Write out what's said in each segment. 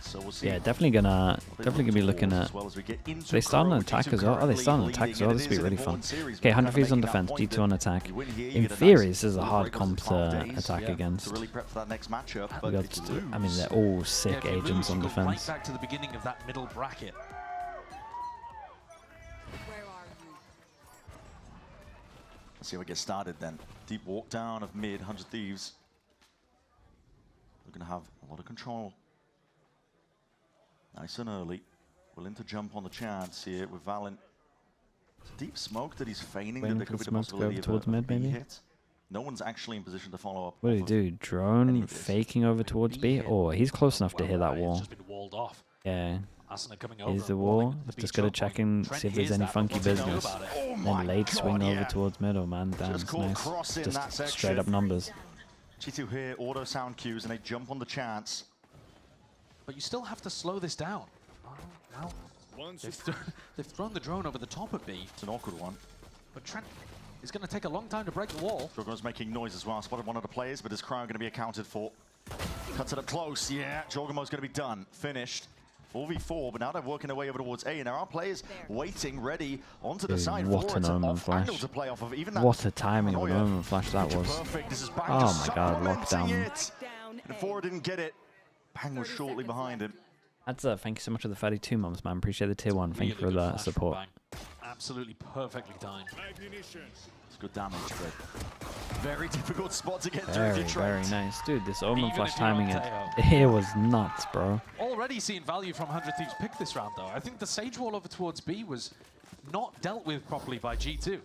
So we'll see. Yeah, definitely gonna be looking at. They start an attack as well. Oh, they start an attack as well. This will be really fun. Okay, 100 Thieves on defense, G2 on attack. In theory, this is a hard comp to attack against. We got, I mean, they're all sick agents on defense. Back to the beginning of that middle bracket. Let's see how it gets started then. Deep walk down of mid, 100 Thieves. We're going to have a lot of control. Nice and early. Willing to jump on the chance here with Valorant. Deep smoke that he's feigning that there could be the possibility of a B hit. No one's actually in position to follow up. What do you do? Drone faking over towards B? Oh, he's close enough to hit that wall. It's just been walled off. Yeah. Coming over. Here's the wall. Just gotta check and see if there's any funky business. Then late swing over towards middle, man. Damn, nice. Just straight up numbers. G2 here, auto sound cues, and they jump on the chance. But you still have to slow this down. Oh, now they've thrown the drone over the top of B. It's an awkward one. But Trent is going to take a long time to break the wall. Jorgo's making noise as well. Spotted one of the players, but his crowd going to be accounted for. Cuts it up close. Yeah, Jorgo's going to be done. Finished. 4v4, but now they're working their way over towards A, and there are players waiting, ready, onto the side. What an omen flash. To play off of. Even what a timing of an omen flash that was. Oh my god, lockdown. Before didn't get it. Bang was shortly behind him. That's thank you so much for the 32 months, man. Appreciate the tier 1. Thank you for the support. Absolutely perfectly timed. It's good damage, but very difficult spot to get through. Very nice. Dude, this omen flash timing it was nuts, bro. Already seeing value from 100 Thieves pick this round, though. I think the Sage wall over towards B was not dealt with properly by G2.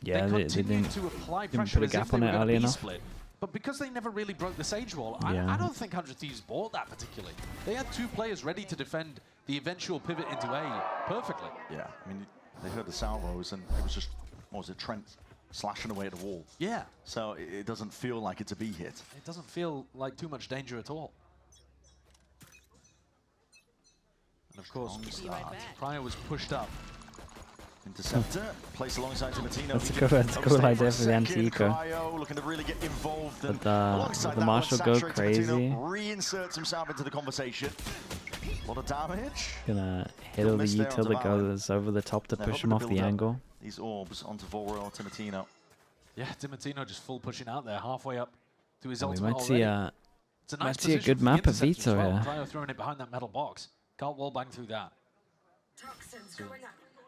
Yeah, they didn't put a gap on it early enough. Split. But because they never really broke the Sage wall, I don't think 100 Thieves bought that particularly. They had 2 players ready to defend the eventual pivot into A perfectly. Yeah, I mean, they heard the salvos, and it was just, what was it, Trent slashing away at the wall. Yeah. So it doesn't feel like it's a B hit. It doesn't feel like too much danger at all. And of course, Pryor was pushed up. Interceptor, placed alongside Timatino. That's a cool idea for the anti-eco. Looking to really get involved. But the Marshall go crazy. Reinserts himself into the conversation. A lot of damage. Gonna hit all the util that goes over the top to push him off the angle. These orbs onto Volro, Timatino. Yeah, Timatino just full pushing out there, halfway up to his ultimate. We might see a good map of Vito here. Pryor throwing it behind that metal box. Can't wall bang through that. So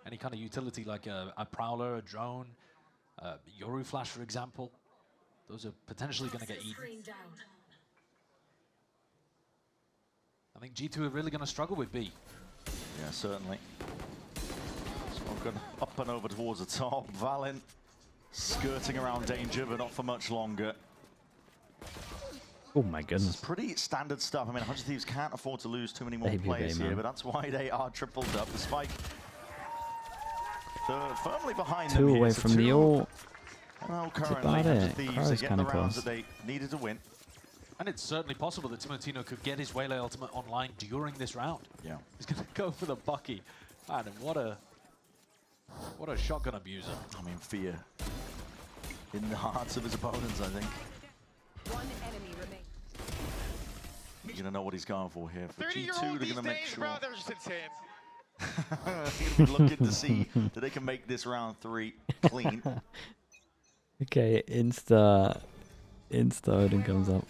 any kind of utility like a prowler, a drone, Yoru flash, for example, those are potentially going to get eaten. I think G2 are really going to struggle with B. Yeah, certainly. Smoke up and over towards the top. Valorant skirting around danger, but not for much longer. Oh my goodness. This is pretty standard stuff. I mean, 100 Thieves can't afford to lose too many more players here, but that's why they are tripled up. The spike firmly behind them. 2 away from the ult. Well, that's about it. Corrode's kind of close. That they needed to win. And it's certainly possible that Timatino could get his Waylay ultimate online during this round. Yeah. He's going to go for the Bucky. Man, what a shotgun abuser. I mean, fear in the hearts of his opponents, I think. One enemy remains. You're going to know what he's going for here. For G2, they're going to make sure. They're going to be looking to see that they can make this round 3 clean. Okay, Insta Odin comes up.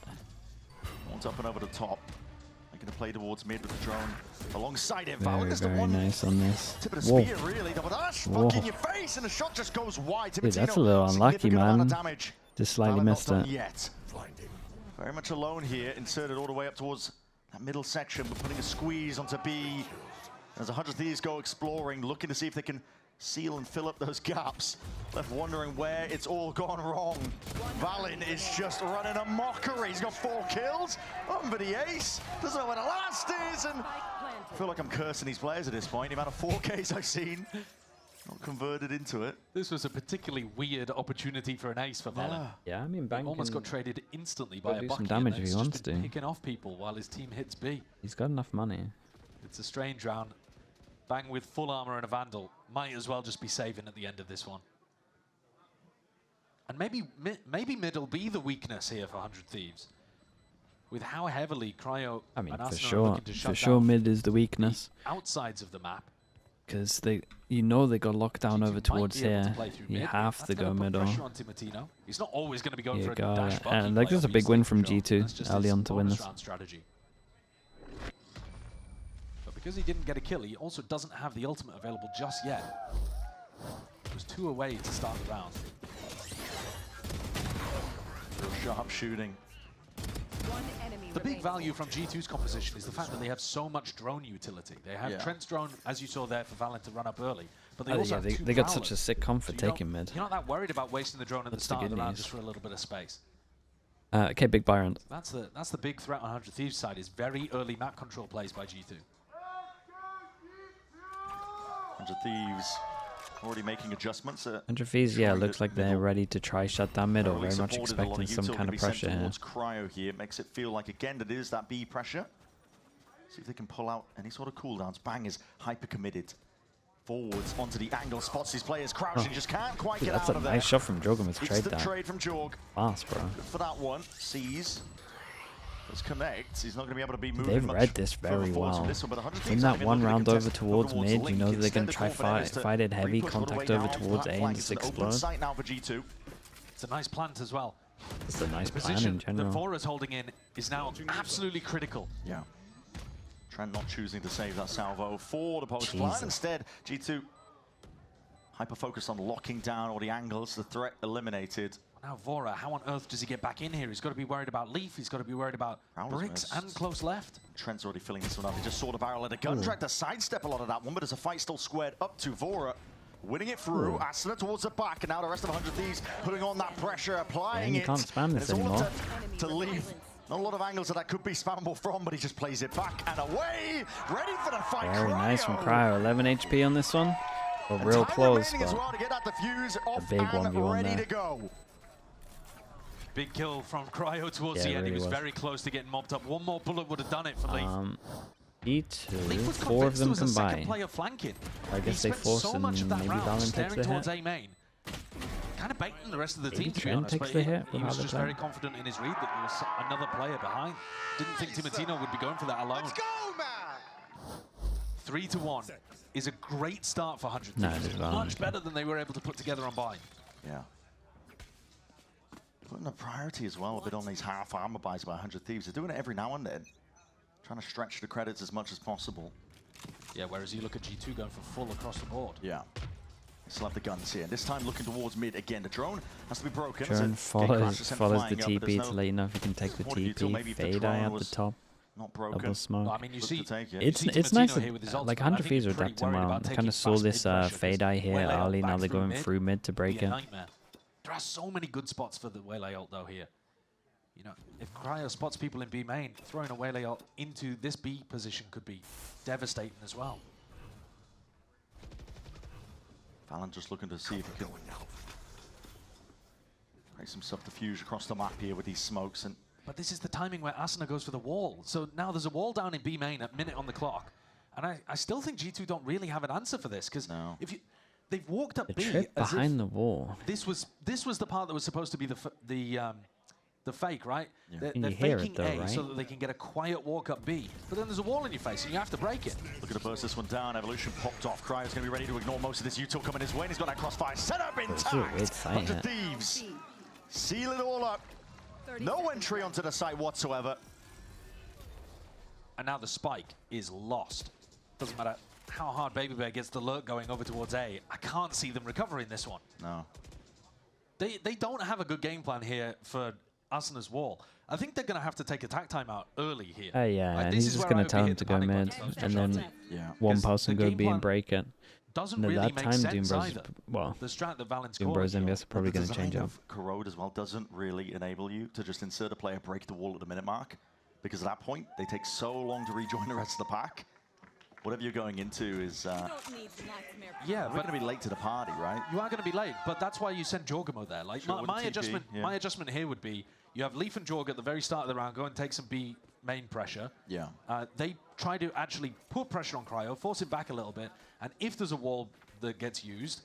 One's up and over the top. They're going to play towards mid with the drone alongside it. Very nice on this. Tip of the spear, really. Double dash, fuck in your face, and the shot just goes wide. Dude, that's a little unlucky, man. Just slightly missed it. Yet. Very much alone here, inserted all the way up towards that middle section, but putting a squeeze onto B. As 100 Thieves go exploring, looking to see if they can seal and fill up those gaps. Left wondering where it's all gone wrong. Valin is just running a mockery. He's got 4 kills. Over the ace. Doesn't know where the last is. And I feel like I'm cursing these players at this point. The amount of 4Ks I've seen. Not converted into it. This was a particularly weird opportunity for an ace for Valin. Yeah, I mean, Bang almost got traded instantly by a Bucky. Some damage if he wants to. Picking off people while his team hits B. He's got enough money. It's a strange round. Bang with full armor and a Vandal might as well just be saving at the end of this one. And maybe mid will be the weakness here for 100 Thieves. with how heavily Cryo I mean, and for Asuna are sure, looking to shut for sure, down mid is the weakness. the outsides of the map. Because they, you know, they got locked down G2 over might towards be able to here. play through You mid. have That's to gonna go put middle. pressure on Timotino. He's not always going to be going You for a got dash it. bucky And like, play, there's a big obviously. win from Sure. G2 That's just early his on to win bonus this. round strategy. But because he didn't get a kill, he also doesn't have the ultimate available just yet. It was 2 away to start the round. Real sharp shooting. One enemy The big remaining. value from G2's composition is the fact that they have so much drone utility. They have Trent's drone, as you saw there, for Valorant to run up early. But they also Yeah, have 2 they got such prowlers. a sick comp for So you don't- taking mid. You're not that worried about wasting the drone at the That's the start of good the round news. just for a little bit of space. Okay, big buy round. That's the big threat on 100 Thieves' side, is very early map control plays by G2. 100 Thieves already making adjustments. 100 Thieves, yeah, trying looks to like they're middle. ready to try shut down middle. Early Very much supported, a lot expecting some util kind gonna of be sent pressure here. towards Cryo here. Makes it feel like, again, it is that B pressure. See if they can pull out any sort of cooldowns. Bang is hyper committed. Forwards onto the angle, spots these players crouching, just can't quite Dude, get that's out a of nice there. shot from Jorgen with trade Instant that. trade from Jorg. Fast, bro. Good for that one. Sees. Let's connect. He's not going to be able to be moving They've much read this further very forwards from well. this one, but 100 From Thieves that haven't been one looking to round contest over towards mid, you Link. know that they're going Instead, to try the call for them is fight it heavy, re-push all the way contact over down, towards flat A flank. and It's an just open explode. sight now for G2. It's a nice plant as well. It's a nice The plan in position that general. Vora's holding in is now absolutely critical. Yeah. Trent not choosing to save that salvo for the post plan. Jesus. Instead, G2 hyper-focused on locking down all the angles. The threat eliminated. Now Vora, how on earth does he get back in here? He's got to be worried about Leaf, he's got to be worried about Prowler's bricks missed. and close left. Trent's already filling this one up. He just saw the barrel at a gun. Tried to sidestep a lot of that one, but there's a fight still squared up to Vora. Winning it through. Asuna towards the back, and now the rest of 100 Thieves putting on that pressure, applying you it. can't spam this It's all up anymore. to Leaf. Not a lot of angles that could be spammable from, but he just plays it back and away. Ready for the fight. Very nice from Cryo. Cryo. 11 HP on this one. Well, And real time close, remaining as but well to get that defuse off big and 1v1 ready there. to go. Big kill from Cryo towards Yeah, the it end. He really was was. very close to getting mobbed up. One more bullet would have done it for Leaf. Leaf E2, was 4 of convinced there them was a second combined. player flanking. I He guess they spent force so and much of that maybe round Valorant takes staring the towards hit. A main. Kind of baiting the rest of the Maybe team, to be Trent honest. takes But the he hit with was other just plan. very confident in his read that there was another player behind. Didn't think Timotino would be going for that alone. 3-1 is a great start for 100 No, Thieves. it is Valorant. Much better than they were able to put together on buy. Yeah. Putting a priority as well a bit on these half armor buys by 100 Thieves. They're doing it every now and then. Trying to stretch the credits as much as possible. Yeah, whereas you look at G2 going for full across the board. Yeah. They still have the guns here. This time looking towards mid again. The drone has to be broken. Drone follows the TP no to let you know if you can take the What do you do? TP. Maybe if the Fade eye drone at the was top. not broken. Double smoke. No, I mean, you Look see, to take it. It's you see it's nice Timotino here with his that ultimate. like I 100 think Thieves are he's pretty adapting worried well. about I kind taking of saw fast this mid-pressure, fade eye here Waylay ult early. back Now they're through going mid through mid to would break be a it. nightmare. There are so many good spots for the Waylay ult though here. You know, if Cryo spots people in B main, throwing a Waylay ult into this B position could be devastating as well. Valen just looking to see if he can create some subterfuge across the map here with these smokes. And But this is the timing where Asuna goes for the wall. So now there's a wall down in B main at minute on the clock. And I still think G2 don't really have an answer for this, because No. if you they've walked up The B trip as behind if the wall. this was the part that was supposed to be the fake, right? Yeah. They're, Can they're you hear it faking though, A right? so that they can get a quiet walk up B. But then there's a wall in your face and you have to break it. looking to burst this one down. Evolution popped off. Cryo's going to be ready to ignore most of this util coming his way. And he's got that crossfire set up It's a weird intact. sight, 100 yeah. Thieves seal it all up. No entry onto the site whatsoever. And now the spike is lost. Doesn't matter how hard Baby Bear gets the lurk going over towards A. I can't see them recovering this one. No. They don't have a good game plan here for Asuna's wall. I think they're going to have to take attack time out early here. Yeah, Like, and this he's is just where I going would to tell be him to hitting go the mid, panic button and those then shots. Yeah. one Because person the go game B and plan break it. Doesn't And at really that make time, sense Doombros, either. well, The strat that Valen's Doombros calling. MBS are probably The going to change design up. of Corrode as well doesn't really enable you to just insert a player, break the wall at the minute mark. Because at that point, they take so long to rejoin the rest of the pack. Whatever you're going into is Yeah, we're but going to be late to the party, right? you are going to be late, but that's why you send Jorgamo there. Like Sure, my with TP, adjustment, yeah. my adjustment here would be you have Leaf and Jorg at the very start of the round. Go and take some B main pressure. Yeah. They try to actually put pressure on Cryo, force it back a little bit, and if there's a wall that gets used,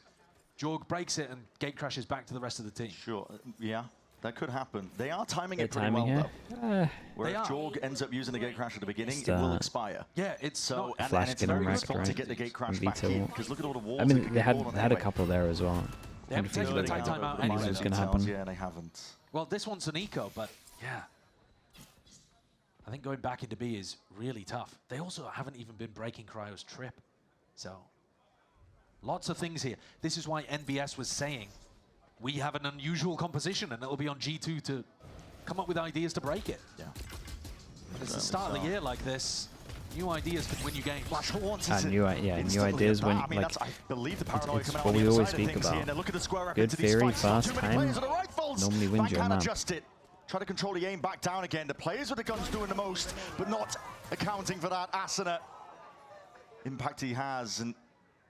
Jorg breaks it and gate crashes back to the rest of the team. Sure, yeah. That could happen. They are timing it pretty well, though. Where if Jorg ends up using the gate crash at the beginning, it will expire. Yeah, it's so not and it's a very good spot right? to get the gate crash back in, because look at all the walls. I mean, they had a couple there as well. They haven't taken the time out anyway. What's going to happen? Yeah, they haven't. Well, this one's an eco, but yeah. I think going back into B is really tough. They also haven't even been breaking Cryo's trip. So, lots of things here. This is why NBS was saying, we have an unusual composition, and it'll be on G2 to come up with ideas to break it. Yeah. But it's the start of the year like this. New ideas can win you games. Flash Horns new ideas when, I mean, like, I believe the paranoia it's coming what out we on the always other side speak of things about. here. Look at the square up Good into these theory, fights. Not fast too many time, players with the rifles. normally wins your can't map. adjust it. Try to control the aim back down again. The players with the guns doing the most, but not accounting for that. Asuna, impact he has, and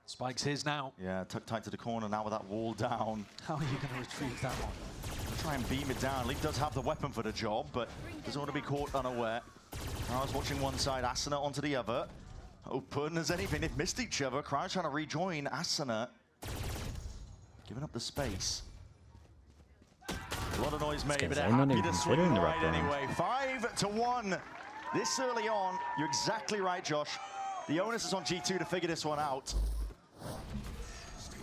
Spike's his now. yeah, tucked tight to the corner now with that wall down. How are you going to retrieve that one? Try and beam it down. Leaf does have the weapon for the job, but doesn't want to be caught unaware. I was watching one side, Asuna onto the other. Open as anything. They've missed each other. Cryo trying to rejoin. Asuna giving up the space. A lot of noise made, but they're happy to swing right anyway. 5-1 this early on. You're exactly right, Josh. The onus is on G2 to figure this one out.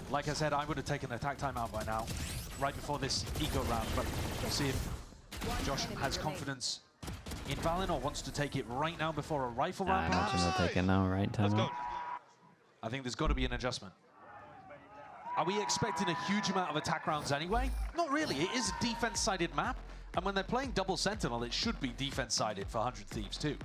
Like I said, I would have taken the attack timeout by now, right before this eco round, but we'll see if Josh has confidence in Valen or wants to take it right now before a rifle round. I imagine they'll take it now, right? Time. I think there's got to be an adjustment. Are we expecting a huge amount of attack rounds anyway? Not really. It is a defense-sided map, and when they're playing double Sentinel, it should be defense-sided for 100 Thieves too.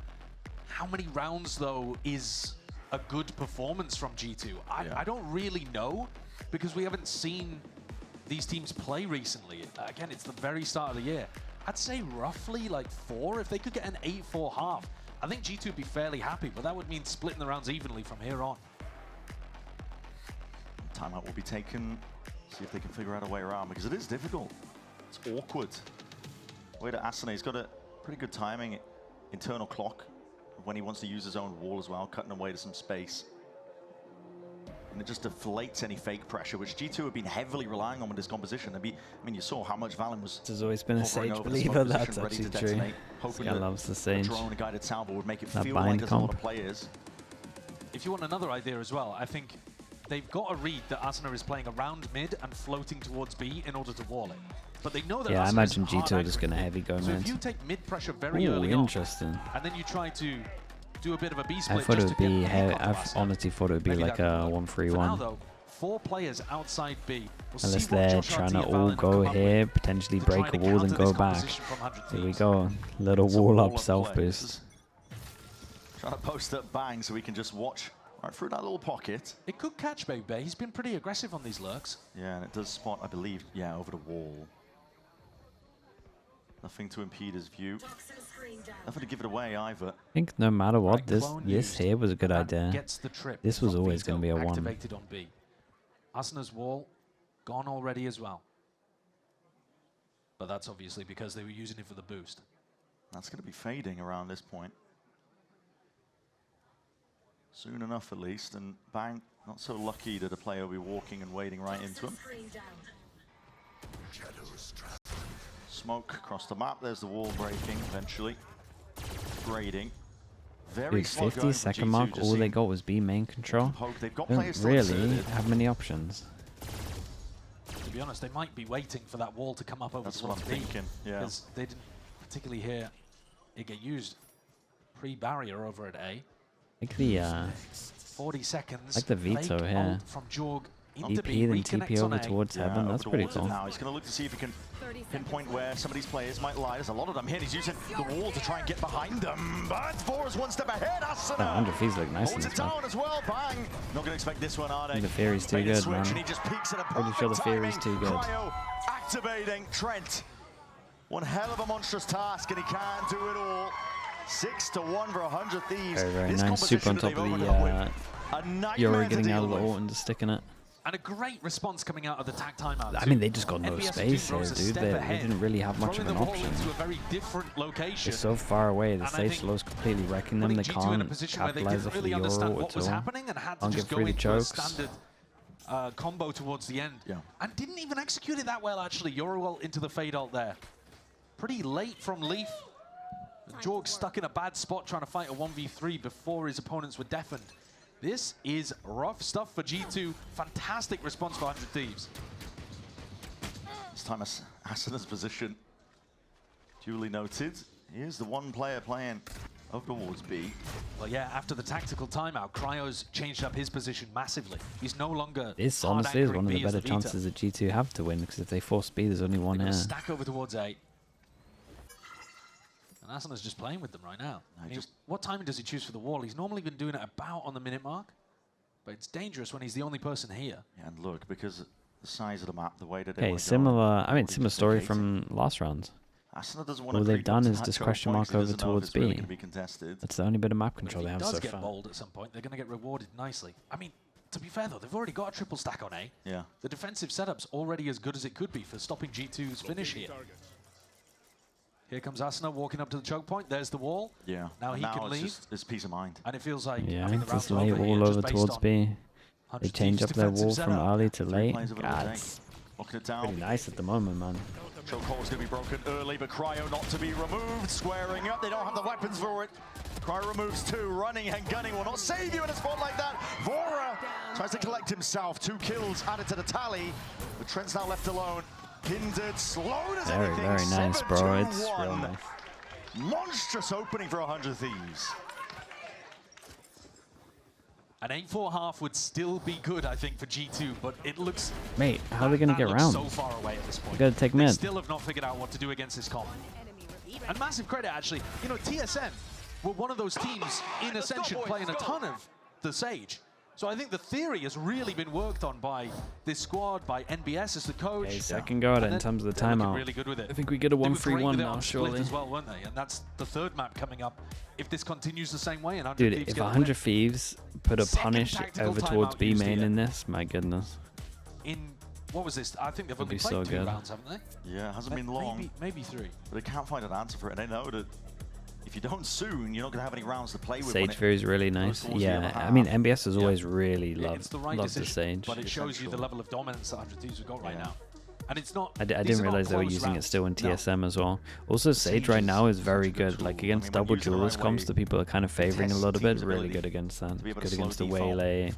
How many rounds, though, is a good performance from G2? I don't really know, because we haven't seen these teams play recently. Again, it's the very start of the year. I'd say roughly like 4. If they could get an 8-4 half, I think G2 would be fairly happy, but that would mean splitting the rounds evenly from here on. Timeout will be taken. See if they can figure out a way around, because it is difficult. It's awkward. Way to Asuna, he's got a pretty good timing, internal clock when he wants to use his own wall as well, cutting away to some space. And it just deflates any fake pressure, which G2 have been heavily relying on with this composition. I mean, you saw how much Valen was. There's always been a Sage believer. That's actually true. This guy loves the Sage. Drone guided salvo would make it that feel like there's a lot comp. of players. If you want another idea as well, I think they've got to read that Asuna is playing around mid and floating towards B in order to wall it. But they know that I Asuna's imagine hard G2 are just anchoring. going to heavy go, So man. if you take mid pressure very early on, interesting. and then you try to do a bit of a B split, I thought it just would to be. get a pick on I Asuna, honestly thought it would be maybe like that a could work. 1-3-1. For now, though, 4 players outside B. We'll Unless see what they're Josh trying to RT and all Valen go come up here, with potentially to try break a to wall and counter go this back. composition from 100 Here we Thieves. go. Little It's a wall wall up of self play. boost. Trying to post up Bang so we can just watch right through that little pocket. It could catch Baby. He's been pretty aggressive on these lurks. Yeah, and it does spot, I believe, yeah, over the wall. Nothing to impede his view. Nothing to give it away either. I think no matter what, Right, this clone this used. here was a good That idea. Gets the trip. This was from always Vito gonna be a 1. activated on B. Asuna's wall gone already as well. But that's obviously because they were using it for the boost. That's going to be fading around this point. Soon enough, at least. And Bang, not so lucky that a player will be walking and wading right into him. Smoke across the map. There's the wall breaking eventually. Grading. Very Dude, slow 50-second going mark, from G2, all just they got was B main control. Poke. They've got Don't players still really inserted. have many options. To be honest, they might be waiting for that wall to come up over That's what I'm towards B, thinking, yeah. because they didn't particularly hear it get used pre-barrier over at A. Like the 40 seconds. like the veto fake here. ult from Jorg into EP B, then reconnects TP on over A. towards heaven. over That's the pretty water cool. now. He's going to look to see if he can pinpoint where some of these players might lie. There's a lot of them here. He's using the wall to try and get behind them. But 4 is one step ahead. Asuna 100 fees look nice in holds it this map. down as well. Bang. Not going to expect this one, are they? The Fury's too Made a good, switch, man. and he just peeks at a Pretty sure the perfect Fury's timing. too good. Cryo activating Trent. One hell of a monstrous task, and he can't do it all. 6-1 for 100 Thieves. Very, very This nice. Super on composition top of that they've the overcome with a nightmare Yuri to getting out deal of the with. ult and just sticking it. And a great response coming out of the tag timeout. I too. mean, they just got no NBS space here, throws a dude. step They ahead, didn't really have much of throwing an the ball option. into a very different location. They're so far away. The And I stage think slow's completely wrecking them. putting They G2 in a can't position where they capitalize didn't off of really the understand Euro what at was all. happening and had to Can't just get go through the into a chokes. standard combo towards the end. Yeah. And didn't even execute it that well, actually. Yoruel into the fade ult there. Pretty late from Leaf. Jorg stuck in a bad spot trying to fight a 1v3 before his opponents were deafened. This is rough stuff for G2. Fantastic response for 100 Thieves. This time Asana's position duly noted. Here's the one player playing up towards B. Well, yeah, after the tactical timeout, Cryo's changed up his position massively. He's no longer. This honestly is one of the better chances that G2 have to win, because if they force B, there's only one here. Stack over towards A. And Asana's just playing with them right now. What timing does he choose for the wall? He's normally been doing it about on the minute mark, but it's dangerous when he's the only person here. Yeah, and look, because the size of the map, the way that Okay, similar. I mean, similar story from last round. Asana doesn't want All to they've done is just question mark over towards B. Really that's the only bit of map control they have so far. If he does get bowled at some point, they're going to get rewarded nicely. I mean, to be fair though, they've already got a triple stack on A. Yeah. The defensive setup's already as good as it could be for stopping G2's finish here. Here comes Asana walking up to the choke point. There's the wall. Yeah. Now he can leave. It's peace of mind. And it feels like just late wall over towards B. They change up their wall from early to late. God, it's pretty nice at the moment, man. Chokehold's going to be broken early, but Cryo not to be removed. Squaring up, they don't have the weapons for it. Cryo removes two, running and gunning will not save you in a spot like that. Vora tries to collect himself. 2 kills added to the tally, but Trent's now left alone. Hindered, slowed as anything. Very nice, bro. It's real nice. Monstrous opening for 100 Thieves. An 8-4 half would still be good, I think, for G2, but it looks... Mate, how are they going to get around? So far away at this point. They got to take mid. They still have not figured out what to do against this comp. And massive credit, actually. You know, TSM were one of those teams in Ascension playing a ton of the Sage. So I think the theory has really been worked on by this squad, by NBS as the coach. Okay, second go at it in terms of the timeout. Really good with it. I think we get a 1-3-1 now, surely. As well, weren't they? And that's the third map coming up. If this continues the same way, and 100 Dude, Thieves if 100 Thieves put a punish over towards B main in this, my goodness. In what was this? I think they've only played 2 rounds, haven't they? Yeah, it hasn't been long. Maybe 3. But they can't find an answer for it. And they know that if you don't soon, you're not going to have any rounds to play with. Sage Fury is really nice. Yeah, I mean, MBS has always really loved the Sage. But it shows you the level of dominance that 100 Thieves have got right now. And it's not... I didn't realize they were using it still in TSM as well. Also, Sage right now is very good. Like, against double duelist comps that people are kind of favoring a little bit, really good against that. Good against the Waylay.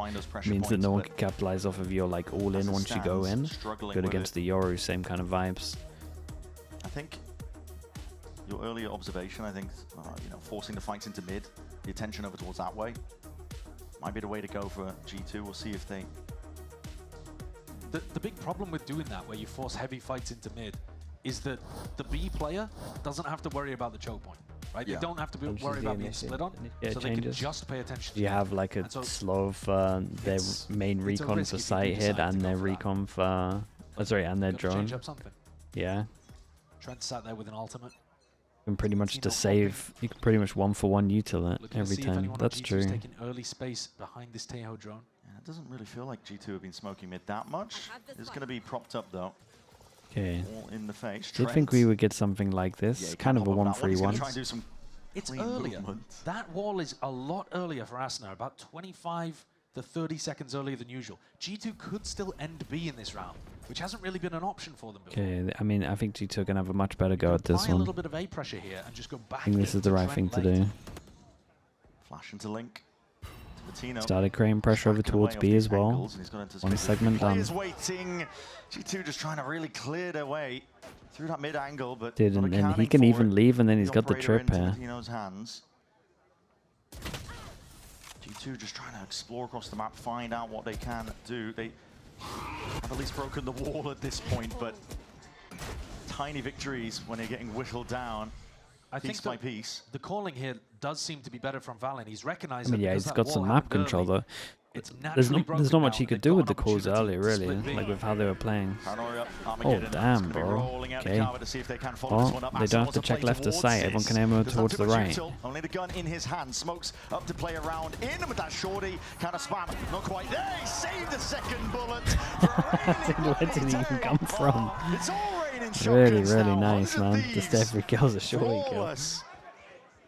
Means that no one can capitalize off of your, like, all-in once you go in. Good against the Yoru, same kind of vibes. I think your earlier observation, I think, you know, forcing the fights into mid, the attention over towards that way, might be the way to go for G2. We'll see if they... The big problem with doing that, where you force heavy fights into mid, is that the B player doesn't have to worry about the choke point, right? Yeah. They don't have to worry about being split on, so they can just pay attention to you have like a slow for their main recon for sight hit and their recon for... sorry, and their drone. Change up something. Yeah. Trent sat there with an ultimate. You can pretty much to save, you can pretty much 1-for-1 util it every time. That's true. Taking early space behind this Taeho drone. Yeah, it doesn't really feel like G2 have been smoking mid that much. It's going to be propped up though. Okay. All in the face. Do you think we would get something like this? Yeah, kind of a 1-3-1. It's earlier. That wall is a lot earlier for Asana, about 25 to 30 seconds earlier than usual. G2 could still end B in this round, which hasn't really been an option for them before. Okay, I mean, I think G2 are going to have a much better go at this one. A little bit of A pressure here and just go back. I think this is the right thing to do. Flash into Link. Started creating pressure over towards B as well. One segment done. Waiting. G2 just trying to really clear their way through that mid angle, but dude, and he can even leave, and then he's got the trip here. Hands. G2 just trying to explore across the map, find out what they can do. They have at least broken the wall at this point, but tiny victories when they're getting whittled down. I think by piece. The calling here does seem to be better from Valen. He's recognized. I mean, yeah, he's got some map control though. There's not much he could do with the calls earlier, really, like with how they were playing. Oh, damn, bro. Okay. Oh, they don't have to check left to sight. Everyone can aim towards the right. Only the gun in his hand. Smokes up to play around in with that shorty. Kind of spam. Not quite there. He saved the second bullet. Where did he even come from? It's all raining. Really nice, man. Just every kill's a shorty kill.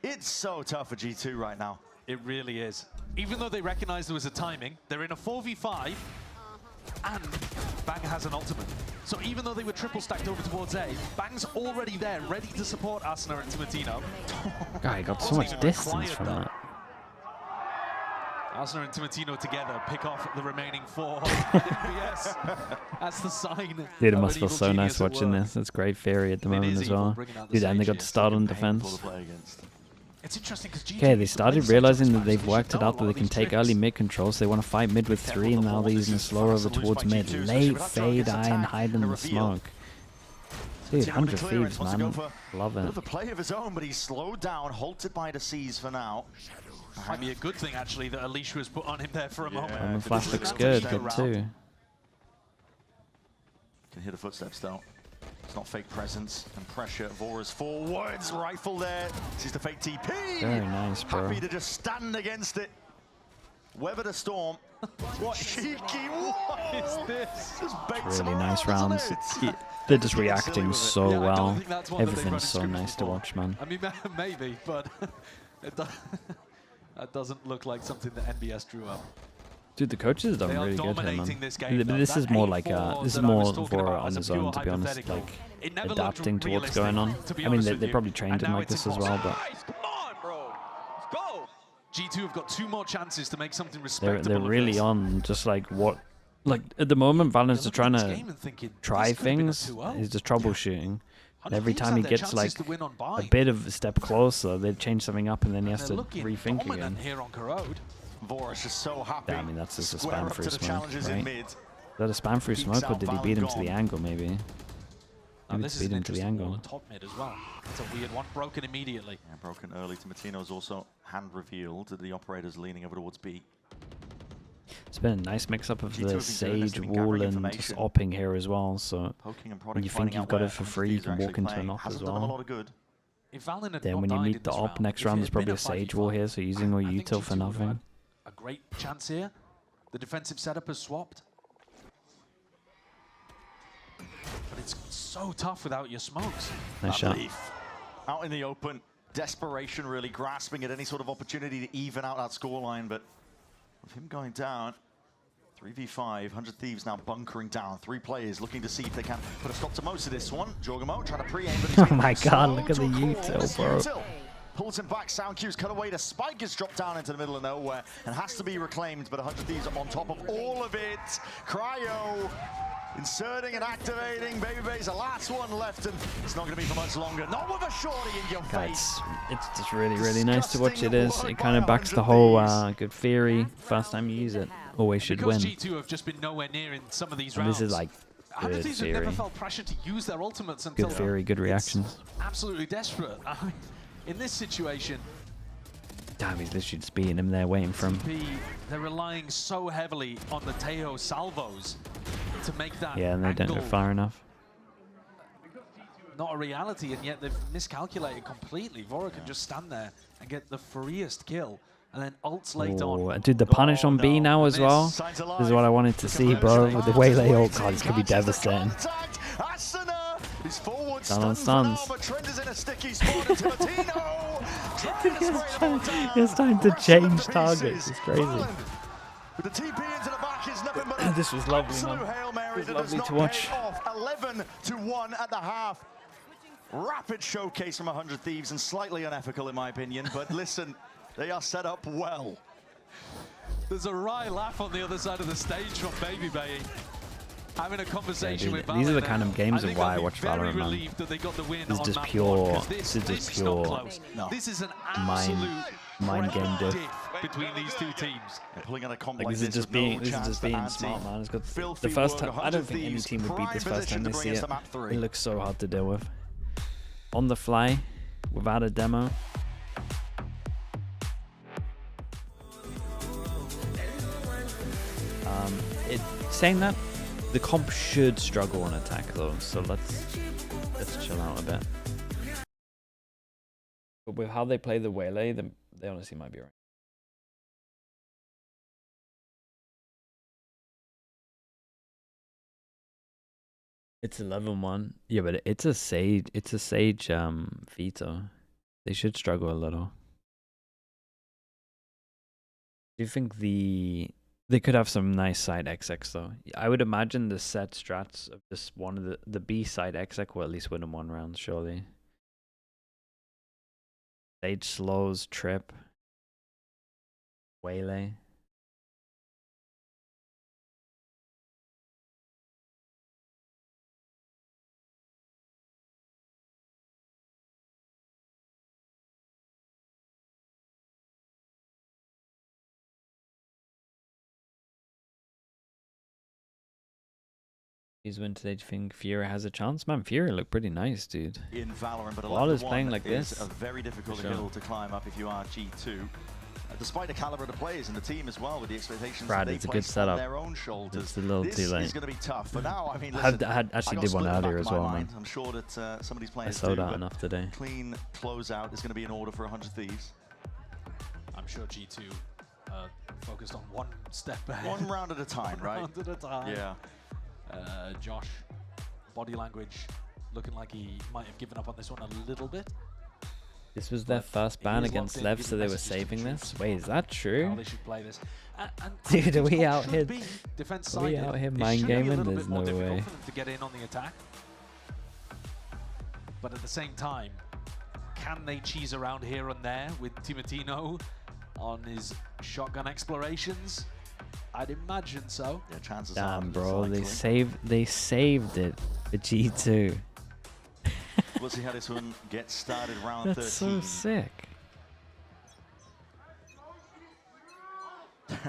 It's so tough for G2 right now. It really is. Even though they recognize there was a timing, they're in a 4v5. and Bang has an ultimate. So even though they were triple stacked over towards A, Bang's already there, ready to support Asuna and Timatino. Guy got so much distance from that. Asuna and Timatino together pick off the remaining 4. Yes, that's the sign. Dude, it must feel so nice watching this. It's great theory at the moment as well. Dude, and they got to start on defense. It's interesting because Okay, they started realizing that they've worked it out that they can take early mid controls. They want to fight mid with 3, and now they're using slow over towards mid. Late fade eye and hide in the smoke. Dude, 100 Thieves, man. Love it. Bit of a play of his own, but he's slowed down, halted by the C's for now. Might be a good thing, actually, that Alicia was put on him there for a moment. And the flash looks good, good too. Can hear the footsteps though. It's not fake presence and pressure. Vora's forwards, rifle there. Sees the fake TP. Very nice, bro. Happy to just stand against it. Weather the storm. What cheeky, what is this? Just really nice rounds. They're just reacting so well. Everything's so nice to watch, man. I mean, maybe, but that doesn't look like something that NBS drew up. Dude, the coaches have done really good here, man. But this is more like this is more Vora on his own, to be honest, like adapting to what's going on. I mean, they probably trained him like this as well, but G2 have got 2 more chances to make something respectable. They're really on just like what, like at the moment, Valorant's just trying to try things. He's just troubleshooting. And every time he gets like a bit of a step closer, they change something up, and then he has to rethink again. Vora's just so happy. Yeah, I mean, that's just a spam through smoke, right? Is that a spam through Peeks smoke, or did he beat him to the angle, maybe? Maybe this beat him to the angle. Top mid as well. That's a weird one. Broken immediately. Yeah, broken early. Timatino's also hand revealed. The operator's leaning over towards B. It's been a nice mix-up of the Sage, Wall, and just opping here as well, so when you think you've got it for free, you can walk into an op as well. Then when you meet the op next round, there's probably a Sage Wall here, so using all util for nothing. A great chance here. The defensive setup has swapped. But it's so tough without your smokes. Nice shot. Out in the open, desperation really grasping at any sort of opportunity to even out that scoreline, but with him going down, 3v5, 100 Thieves now bunkering down. 3 players looking to see if they can put a stop to most of this one. Jorgamo trying to pre-aim, but he's oh my god, look at the util, bro. Pulls him back, sound cues cut away. The spike is dropped down into the middle of nowhere and has to be reclaimed, but 100 Thieves are on top of all of it. Cryo inserting and activating. Baby's the last one left, and it's not going to be for much longer. Not with a shorty in your face. It's just really, really nice to watch it is. It kind of backs the whole good theory. First time you use it, always should win. G2 have just been nowhere near in some of these and rounds. this is like good theory. Never felt pressure to use their ultimates until good theory, good reactions. Absolutely desperate. I mean, in this situation, damn, he's literally just beating him there, waiting for him. They're relying so heavily on the Teo salvos to make that yeah, and they don't go far enough. Not a reality, and yet they've miscalculated completely. Vora can just stand there and get the freest kill, and then ults late on. Dude, the punish on B now as well. This is what I wanted to see, bro. With the waylay ult, God, this could be devastating. Stun on stuns. It's time to change targets. It's crazy. This was lovely, man. It was lovely to watch. 11-1 at the half. Rapid showcase from 100 Thieves and slightly unethical in my opinion, but listen, they are set up well. There's a wry laugh on the other side of the stage from Baby Bay. Having a conversation with these are the kind of games of why I watch Valorant, man. This is just pure, this is just pure This is an mind game diff. Between these two teams. Like, this is just being smart, man. It's got the first time. I don't think any team would beat this first time they see it. It looks so hard to deal with. On the fly, without a demo. Saying that, the comp should struggle on attack though, so let's chill out a bit. But with how they play the waylay, they honestly might be right. It's 11-1. Yeah, but it's a Sage veto. They should struggle a little. Do you think the They could have some nice side XX though. I would imagine the set strats of just one of the B side XX will at least win in 1 round, surely. Stage slows, trip, waylay. He's win today. Do you think Fury has a chance? Man, Fury looked pretty nice, dude. In Valorant, but Wall is playing like this. A very difficult hill to climb up if you are G2. Despite the caliber of the players in the team as well, with the expectations that they place on their own shoulders, it's a little this too late. is going to be tough. For now, I mean, listen, I actually did one earlier as well, man. I'm sure that some of these players I sold out enough today. Clean closeout is going to be in order for 100 Thieves. I'm sure G2 focused on one step ahead. One round at a time, right? Round at a time. Yeah. Josh, body language looking like he might have given up on this one a little bit. This was their first ban against Lev, so they were saving this. Wait, is that true? How they should play this. Dude, are we out here? Defense Are we out here mind gaming? There's no way. For them to get in on the attack. But at the same time, can they cheese around here and there with Timatino on his shotgun explorations? I'd imagine so. Yeah, chances Damn, are bro, they saved it for G2. We'll see how this one gets started. Round 13. That's so sick.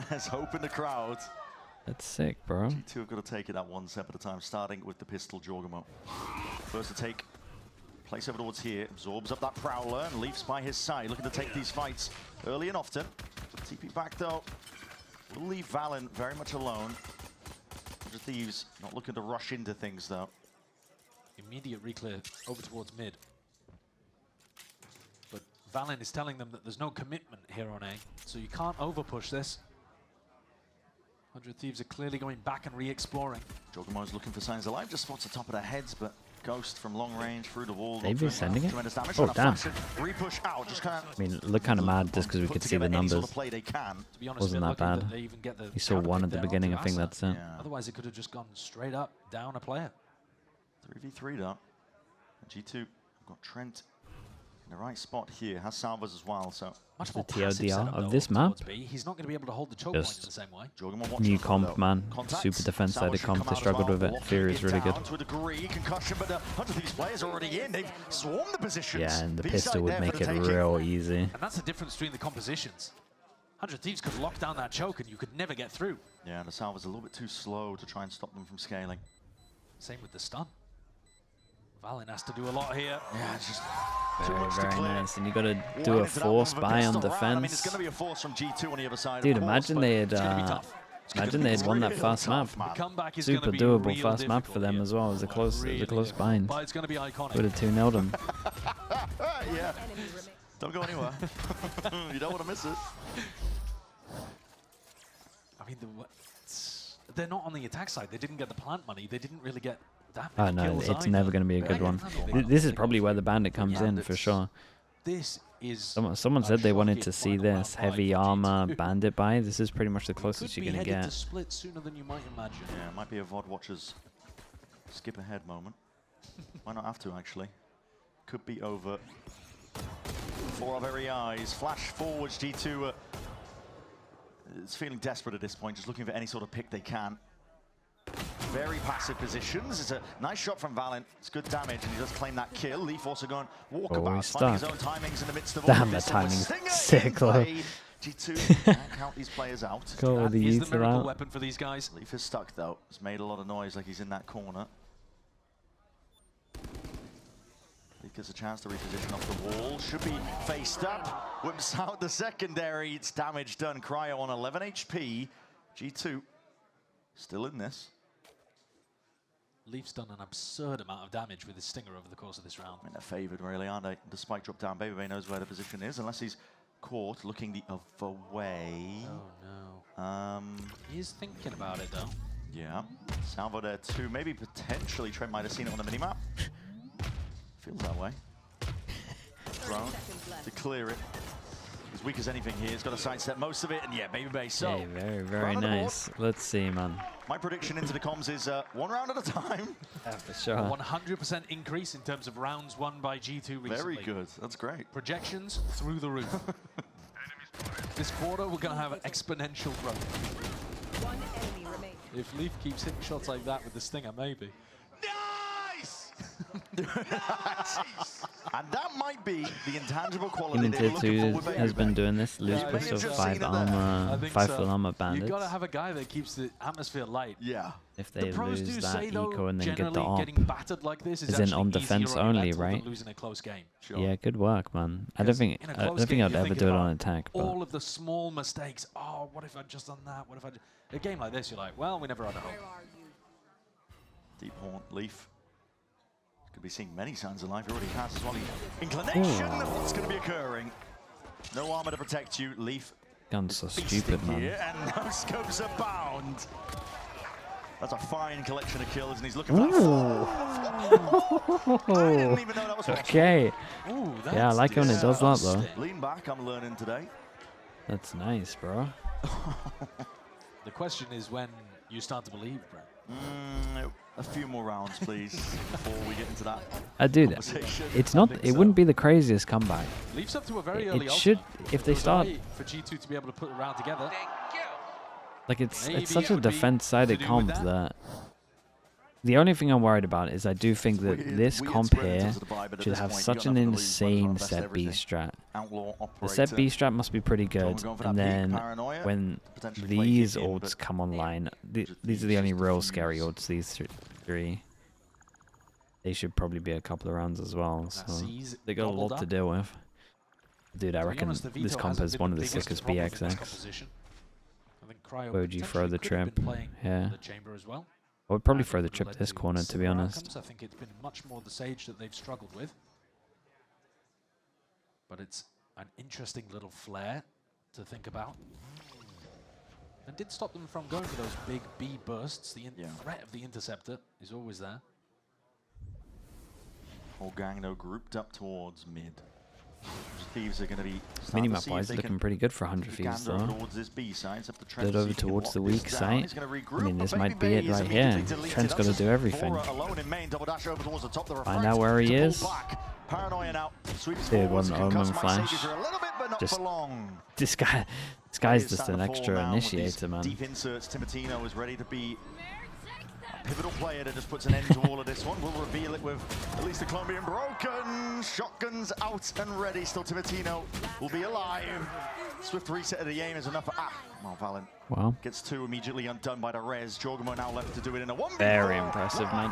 There's hope in the crowd. That's sick, bro. G2 have got to take it that one step at a time, starting with the pistol Jorgamo. First to take place over towards here, absorbs up that Prowler and leaves by his side, looking to take these fights early and often. TP back though, will leave Valen very much alone. The Thieves not looking to rush into things though. Immediate reclear over towards mid. But Valen is telling them that there's no commitment here on A, so you can't overpush this. 100 Thieves are clearly going back and re-exploring. Jorgamo's looking for signs of life, just spots the top of their heads, but Ghost from long range through the wall. They've been sending it? Tremendous damage. Oh, damn. Repush out, just kind of, I mean, look kind of mad just because we could see the numbers. Sort of play they can. To be honest, Wasn't that bad. that they even get the You saw one at the beginning, I think that's it. Yeah. Otherwise, it could have just gone straight up, down a player. 3v3 though. G2 have got Trent in the right spot here. Has Salvas as well, so Much The more passive TLDR setup, of though, this over map? towards B. He's not going to be able to hold the choke point in the same way. Jorgamo New watching comp, though. man. Contact. Super defense-sided Salvas comp. should They come struggled out as with well, it. Fury is locking really it good. down to a degree. Concussion, but 100 of these players are already in. They've swarmed the positions. Yeah, and the B-side pistol would there make for it the taking. real easy. And that's the difference between the compositions. 100 Thieves could lock down that choke and you could never get through. Yeah, and the Salvas a little bit too slow to try and stop them from scaling. Same with the stun. Valen has to do a lot here. Yeah, it's just too Very, much to very clear. nice. And you got to do Winding a it up force with a buy on pistol round. I mean, it's defense. going to be a force from G2 on the other side. Dude, of course, imagine but they had it's gonna be tough. imagine they had won that Real first map. tough, man. The comeback is Super gonna be doable real first map for difficult them here. as well. It was a close, Really bind. difficult. But it's going to be iconic. Would have 2-0'd them. Yeah, don't go anywhere. You don't want to miss it. I mean, they're not on the attack side. They didn't get the plant money. They didn't really get that Oh many no, kills it's either. never going to be a good one. This is probably where the bandit comes in for sure. This is Someone said they wanted to shocking see final this round heavy fight for armor G2. bandit buy. This is pretty much the We closest could you're be going to headed to get. split sooner than you might imagine. Yeah, it might be a VOD watcher's skip ahead moment. Might not have to, actually. Could be over before our very eyes. Flash forwards, G2 is feeling desperate at this point, just looking for any sort of pick they can. Very passive positions. It's a nice shot from Valen. It's good damage, and he does claim that kill. Leaf also going walkabout, he's finding his stuck. own timings in the midst of Damn, all that this. timing's Stinger sick, in though. play. G2 can't count these players out. Go with That the is the Yeeter miracle out. weapon for these guys. Leaf is stuck though. He's made a lot of noise like he's in that corner. Leaf gets a chance to reposition off the wall. Should be faced up. Whips out the secondary. It's damage done. Cryo on 11 HP. G2 still in this. Leaf's done an absurd amount of damage with his stinger over the course of this round. I mean, they're favoured really, aren't they? Despite drop down, Baby Bay knows where the position is, unless he's caught looking the other way. Oh no. He is thinking about it though. Yeah. Salvo there too. Maybe potentially Trent might have seen it on the minimap. Feels that way. Thrown to clear it. He's as weak as anything here. He's got to sidestep most of it, and yeah, baby base. So, okay, very, very nice. Let's see, man. My prediction into the comms is 1 round at a time. Yeah, for sure. 100% increase in terms of rounds won by G2 recently. Very good. That's great. Projections through the roof. This quarter, we're going to have exponential growth. One enemy remains. If Leaf keeps hitting shots like that with the Stinger, maybe. Nice! And that might be the intangible quality Even they Tier were 2 looking for with has been Baby. doing this. Loose Yeah, push you've of just 5 seen it armor, there. 5 full armor bandits. You've got to have a guy that keeps the atmosphere light. Yeah. If they The pros lose do that say, though, eco and then get the generally op. getting battered like this is As in actually on easier defense on your only, mental than right? losing a close game. Sure. Yeah, good work, man. I don't think In a I close don't think game, I'd you're ever thinking do it on about attack, but all of the small mistakes. Oh, what if I'd just done that? What if a game like this, you're like, well, we never had a hope. Where are you? Deep horn, Leaf. Could be seeing many signs of life. He already has as well. Inclination of what's going to be occurring. No armor to protect you, Leaf. gun's so Feasting stupid, man. here, and no scopes abound. That's a fine collection of kills, and he's looking for that. I didn't even know that was possible. Okay. Ooh, Yeah, I like it when it does that, though. disgusting. Lean back, I'm learning today. That's nice, bro. The question is when you start to believe, Brett. A few more rounds, please, before we get into that Dude, conversation. it's I not. think It so. wouldn't be the craziest comeback. Leafs up to a very It early should, ultimate. if they It was start, early for G2 to be able to put a round together. like it's Maybe such it a would be defense-sided to do comp with that. that. The only thing I'm worried about is I do think that this Weird comp spread in here terms of the buy, but at should this have point, you such got an nothing to lose, might as well insane invest set B everything. strat. Outlaw The operator. set B strat must be pretty good, Going for that and peak then paranoia, when potentially play these kick in, ults but come online, just these are the only just real diffuse. scary ults. These three, they should probably be a couple of rounds as well. That So sees they got a doubled lot to up. deal with. Dude, I To be reckon honest, the this veto comp hasn't is been one the of the biggest sickest problem in this BXX. composition. I think Cryo Where would you throw the potentially could have trip? been playing Yeah. the chamber as well. I would probably And throw it the would have trip led this corner, to be similar honest. outcomes. I think it's been much more the Sage that they've struggled with. But it's an interesting little flare to think about. And did stop them from going for those big B bursts. The threat of the interceptor is always there. Whole gang though grouped up towards mid. Thieves are going to be Minimap wise, looking pretty good for 100 Thieves though. towards this B side. Slid over towards the weak site. I mean, this might be it right here. Trent's got to do everything. Find out where he is. Dude, what an omen flash. Just this guy's just an extra initiator, man. Deep inserts. Timotino is ready to be a pivotal player that just puts an end to all of this one. We'll reveal it with at least the Colombian broken. Shotguns out and ready. Still Timotino will be alive. Swift reset of the aim is enough for well, Valen Wow. gets 2 immediately undone by the res. Jorgamo now left to do it in a 1v4. Very impressive, man.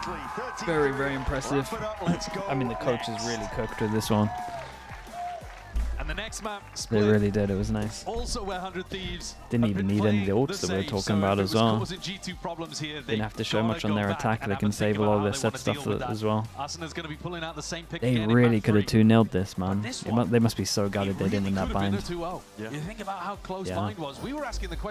Very, very impressive. I mean, the coaches really cooked with this one. And the next map They split really did. It was nice. also where 100 Thieves Didn't have even been need any of the playing ults that we were Sage, talking so about if it as was well. causing G2 problems here, Didn't have to show gotta much on go their back attack. and They have can a think save all about how their they set wanna stuff deal with that. as well. Arsenal's going to be pulling out the same pick They again in really map could have 3. 2-0'd this, man. this They one, must be so gutted they It didn't really win that could have been bind. a 2-0. Yeah. You think about how close Yeah. bind was. We were asking the question